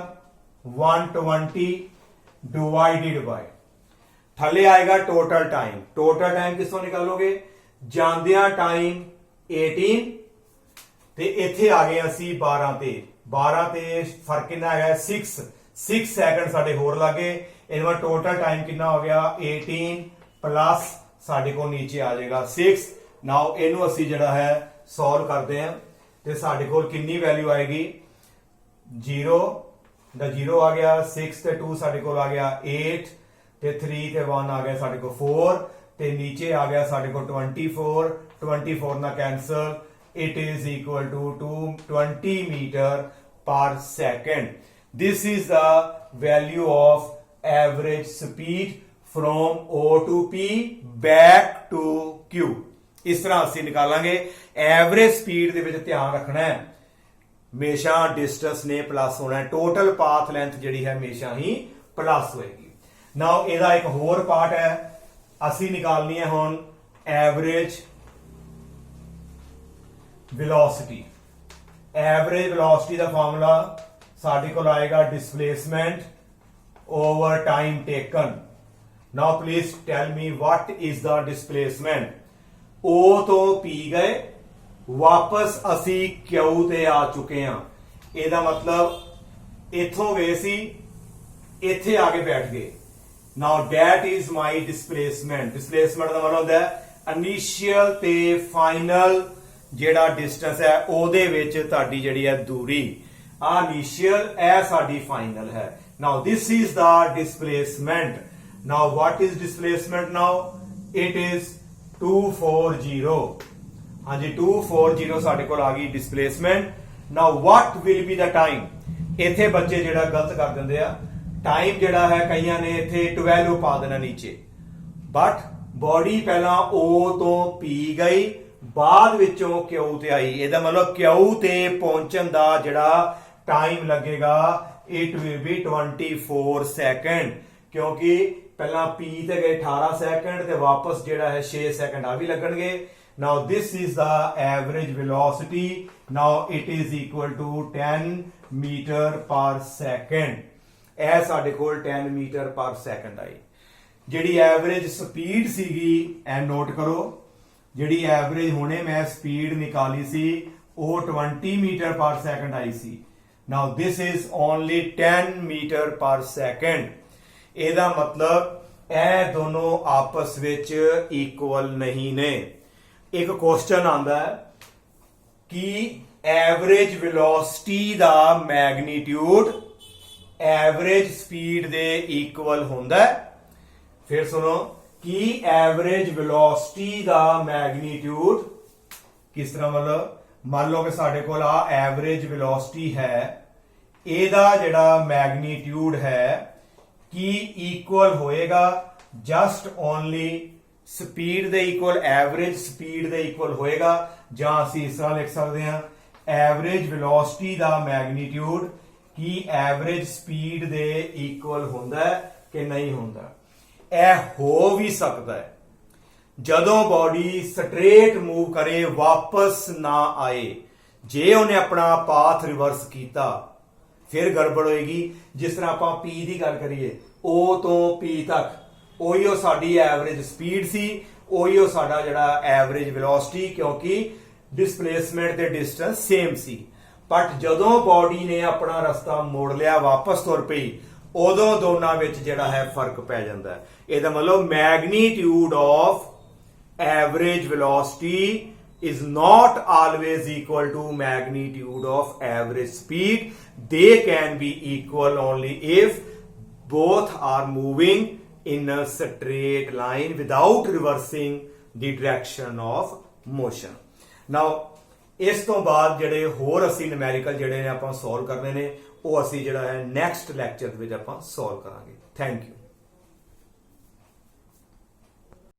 120 ਡਿਵਾਈਡਡ ਬਾय, ਥੱਲੇ ਆਏਗਾ ਟੋਟਲ ਟਾਈਮ। ਟੋਟਲ ਟਾਈਮ ਕਿਸੋਂ ਨਿਕਾਲੋਗੇ, ਜਾਂਦਿਆਂ ਟਾਈਮ 18 ਤੇ ਇੱਥੇ ਆ ਗਏ ਅਸੀਂ 12 ਤੇ। 12 ਤੇ ਫਰਕ ਕਿੰਨਾ ਹੈਗਾ 6 ਸੈਕਿੰਡ ਸਾਡੇ ਹੋਰ ਲੱਗੇ। ਇਹਦਾ ਟੋਟਲ ਟਾਈਮ ਕਿੰਨਾ ਹੋ ਗਿਆ 18 ਪਲੱਸ ਸਾਡੇ ਕੋਲ ਨੀਚੇ ਆ ਜਾਏਗਾ 6। ਨਾਓ ਇਹਨੂੰ ਅਸੀਂ ਜਿਹੜਾ ਹੈ ਸੋਲਵ ਕਰਦੇ ਹਾਂ ਤੇ ਸਾਡੇ ਕੋਲ ਕਿੰਨੀ ਵੈਲਿਊ ਆਏਗੀ 0 ਦਾ 0 ਆ ਗਿਆ, 6 ਤੇ 2 ਸਾਡੇ ਕੋਲ ਆ ਗਿਆ 8 ਤੇ 3 ਤੇ 1 ਆ ਗਿਆ ਸਾਡੇ ਕੋਲ 4 ਤੇ ਨੀਚੇ ਆ ਗਿਆ ਸਾਡੇ ਕੋਲ 24। 24 ਨਾ cancel, it is equal to 220 meter per second. This is the value of average speed from O to P back to Q. ਇਸ ਤਰ੍ਹਾਂ ਅਸੀਂ ਨਿਕਾਲਾਂਗੇ। ਐਵਰੇਜ ਸਪੀਡ ਦੇ ਵਿੱਚ ਧਿਆਨ ਰੱਖਣਾ ਹੈ ਹਮੇਸ਼ਾ ਡਿਸਟੈਂਸ ਨੇ ਪਲੱਸ ਹੋਣਾ ਹੈ। ਟੋਟਲ ਪਾਥ ਲੈਂਥ ਜਿਹੜੀ ਹੈ ਹਮੇਸ਼ਾ ਹੀ ਪਲੱਸ ਹੋਏਗੀ। ਨਾਓ ਇਹਦਾ ਇੱਕ ਹੋਰ ਪਾਰਟ ਹੈ, ਅਸੀਂ ਨਿਕਾਲਣੀ ਹੈ ਹੁਣ ਐਵਰੇਜ velocity। ਐਵਰੇਜ velocity ਦਾ ਫਾਰਮੂਲਾ ਸਾਡੇ ਕੋਲ ਆਏਗਾ displacement over time taken। now please tell me what is the displacement। O ਤੋਂ P ਗਏ, ਵਾਪਸ ਅਸੀਂ Q ਤੇ ਆ ਚੁੱਕੇ ਹਾਂ। ਇਹਦਾ ਮਤਲਬ ਇੱਥੋਂ ਗਏ ਸੀ, ਇੱਥੇ ਆ ਕੇ ਬੈਠ ਗਏ। now that is my displacement। displacement ਦਾ ਮਤਲਬ ਹੁੰਦਾ ਹੈ ਇਨੀਸ਼ੀਅਲ ਤੇ ਫਾਈਨਲ ਜਿਹੜਾ ਡਿਸਟੈਂਸ ਹੈ ਉਹਦੇ ਵਿੱਚ ਤੁਹਾਡੀ ਜਿਹੜੀ ਹੈ ਦੂਰੀ। ਆ ਇਨੀਸ਼ੀਅਲ, ਇਹ ਸਾਡੀ ਫਾਈਨਲ ਹੈ। Now this is the displacement. Now what is displacement now, it is 240। ਹਾਂਜੀ 240 ਸਾਡੇ ਕੋਲ ਆ ਗਈ displacement. Now what will be the time. ਇੱਥੇ ਬੱਚੇ ਜਿਹੜਾ ਗਲਤ ਕਰ ਦਿੰਦੇ ਆ, ਟਾਈਮ ਜਿਹੜਾ ਹੈ ਕਈਆਂ ਨੇ ਇੱਥੇ 12 ਪਾ ਦੇਣਾ ਨੀਚੇ, ਬਟ ਬੋਡੀ ਪਹਿਲਾਂ O ਤੋਂ P ਗਈ, ਬਾਅਦ ਵਿੱਚੋਂ Q ਤੇ ਆਈ। ਇਹਦਾ ਮਤਲਬ Q ਤੇ ਪਹੁੰਚਣ ਦਾ ਜਿਹੜਾ ਟਾਈਮ ਲੱਗੇਗਾ ਇਟ ਵਿਲ ਬੀ 24 ਸੈਕਿੰਡ, ਕਿਉਂਕਿ ਪਹਿਲਾਂ P ਤੇ ਗਏ 18 ਸੈਕਿੰਡ ਤੇ ਵਾਪਸ ਜਿਹੜਾ ਹੈ 6 ਸੈਕਿੰਡ ਆ ਵੀ ਲੱਗਣਗੇ। Now this is the average velocity. Now it is equal to 10 metre per second. ਇਹ ਸਾਡੇ ਕੋਲ 10 ਮੀਟਰ ਪਰ ਸੈਕਿੰਡ ਆਈ। ਜਿਹੜੀ ਐਵਰੇਜ ਸਪੀਡ ਸੀਗੀ ਇਹ ਨੋਟ ਕਰੋ, ਜਿਹੜੀ ਐਵਰੇਜ ਹੁਣੇ ਮੈਂ ਸਪੀਡ ਨਿਕਾਲੀ ਸੀ ਉਹ 20 ਮੀਟਰ ਪਰ ਸੈਕਿੰਡ ਆਈ ਸੀ। Now this is only 10 metre per second. ਇਹਦਾ ਮਤਲਬ ਇਹ ਦੋਨੋਂ ਆਪਸ ਵਿੱਚ ਇਕੁਅਲ ਨਹੀਂ ਨੇ। ਇੱਕ ਕੁਐਸਚਨ ਆਂਦਾ ਹੈ ਕਿ ਐਵਰੇਜ ਵੈਲੋਸਿਟੀ ਦਾ ਮੈਗਨੀਟਿਊਡ ਐਵਰੇਜ ਸਪੀਡ ਦੇ ਇਕੁਅਲ ਹੁੰਦਾ ਹੈ। ਫਿਰ ਸੁਣੋ ਕਿ ਐਵਰੇਜ ਵੈਲੋਸਿਟੀ ਦਾ ਮੈਗਨੀਟਿਊਡ ਕਿਸ ਤਰ੍ਹਾਂ, ਮਤਲਬ ਮੰਨ ਲਓ ਕਿ ਸਾਡੇ ਕੋਲ ਆ ਐਵਰੇਜ ਵੈਲੋਸਿਟੀ ਹੈ, ਇਹਦਾ ਜਿਹੜਾ ਮੈਗਨੀਟਿਊਡ ਹੈ ਕੀ ਇਕੁਅਲ ਹੋਏਗਾ ਜਸਟ ਓਨਲੀ ਸਪੀਡ ਦੇ ਇਕੁਅਲ, ਐਵਰੇਜ ਸਪੀਡ ਦੇ ਇਕੁਅਲ ਹੋਏਗਾ, ਜਾਂ ਅਸੀਂ ਇਸ ਤਰ੍ਹਾਂ ਲਿਖ ਸਕਦੇ ਹਾਂ ਐਵਰੇਜ ਵੈਲੋਸਿਟੀ ਦਾ ਮੈਗਨੀਟਿਊਡ ਕੀ ਐਵਰੇਜ ਸਪੀਡ ਦੇ ਇਕੁਅਲ ਹੁੰਦਾ ਹੈ ਕਿ ਨਹੀਂ ਹੁੰਦਾ। ਇਹ ਹੋ ਵੀ ਸਕਦਾ ਹੈ ਜਦੋਂ ਬਾਡੀ ਸਟ੍ਰੇਟ ਮੂਵ ਕਰੇ, ਵਾਪਸ ਨਾ ਆਏ। ਜੇ ਉਹਨੇ ਆਪਣਾ ਪਾਥ ਰਿਵਰਸ ਕੀਤਾ ਫਿਰ ਗੜਬੜ ਹੋਏਗੀ। ਜਿਸ ਤਰ੍ਹਾਂ ਆਪਾਂ P ਦੀ ਗੱਲ ਕਰੀਏ, O ਤੋਂ P ਤੱਕ ਉਹੀਓ ਸਾਡੀ ਐਵਰੇਜ ਸਪੀਡ ਸੀ, ਉਹੀਓ ਸਾਡਾ ਜਿਹੜਾ ਐਵਰੇਜ ਵੈਲੋਸਿਟੀ, ਕਿਉਂਕਿ ਡਿਸਪਲੇਸਮੈਂਟ ਤੇ ਡਿਸਟੈਂਸ ਸੇਮ ਸੀ। ਬਟ ਜਦੋਂ ਬਾਡੀ ਨੇ ਆਪਣਾ ਰਸਤਾ ਮੋੜ ਲਿਆ, ਵਾਪਸ ਤੁਰ ਪਈ, ਉਦੋਂ ਦੋਨਾਂ ਵਿੱਚ ਜਿਹੜਾ ਹੈ ਫਰਕ ਪੈ ਜਾਂਦਾ ਹੈ। ਇਹਦਾ ਮਤਲਬ magnitude of average velocity is not always equal to magnitude of average speed. They can be equal only if both are moving in a straight line without reversing the direction of motion. Now ਇਸ ਤੋਂ ਬਾਅਦ ਜਿਹੜੇ ਹੋਰ ਅਸੀਂ numerical ਜਿਹੜੇ ਨੇ ਆਪਾਂ solve ਕਰਨੇ ਨੇ ਉਹ ਅਸੀਂ ਜਿਹੜਾ ਹੈ ਨੈਕਸਟ ਲੈਕਚਰ ਦੇ ਵਿੱਚ ਆਪਾਂ ਸੋਲਵ ਕਰਾਂਗੇ। Thank you.